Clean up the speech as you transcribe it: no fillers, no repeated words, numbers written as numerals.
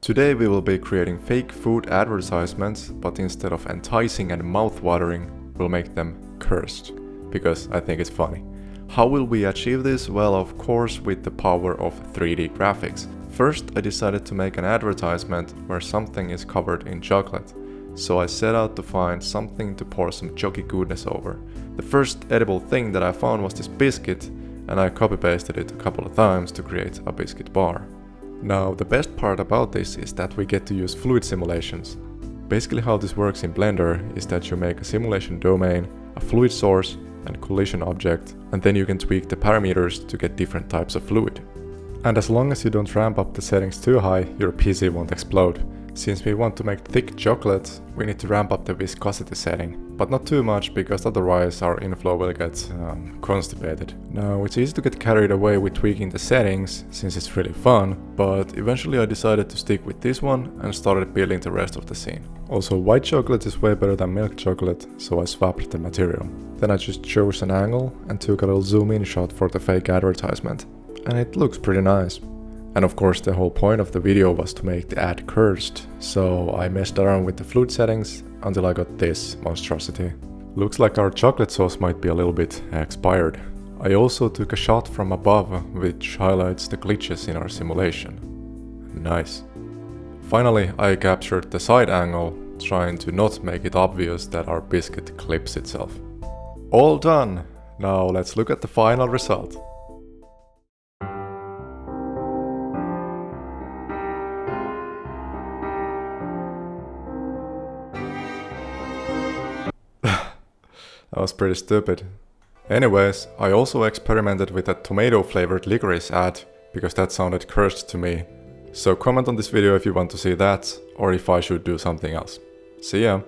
Today we will be creating fake food advertisements, but instead of enticing and mouth-watering, we'll make them cursed, because I think it's funny. How will we achieve this? Well, of course with the power of 3D graphics. First, I decided to make an advertisement where something is covered in chocolate. So I set out to find something to pour some chunky goodness over. The first edible thing that I found was this biscuit, and I copy-pasted it a couple of times to create a biscuit bar. Now, the best part about this is that we get to use fluid simulations. Basically how this works in Blender is that you make a simulation domain, a fluid source, and collision object, and then you can tweak the parameters to get different types of fluid. And as long as you don't ramp up the settings too high, your PC won't explode. Since we want to make thick chocolate, we need to ramp up the viscosity setting, but not too much because otherwise our inflow will get constipated. Now, it's easy to get carried away with tweaking the settings, since it's really fun, but eventually I decided to stick with this one and started building the rest of the scene. Also, white chocolate is way better than milk chocolate, so I swapped the material. Then I just chose an angle and took a little zoom in shot for the fake advertisement, and it looks pretty nice. And of course the whole point of the video was to make the ad cursed, so I messed around with the fluid settings until I got this monstrosity. Looks like our chocolate sauce might be a little bit expired. I also took a shot from above, which highlights the glitches in our simulation. Nice. Finally, I captured the side angle, trying to not make it obvious that our biscuit clips itself. All done! Now let's look at the final result. That was pretty stupid. Anyways, I also experimented with a tomato flavored licorice ad, because that sounded cursed to me. So comment on this video if you want to see that, or if I should do something else. See ya!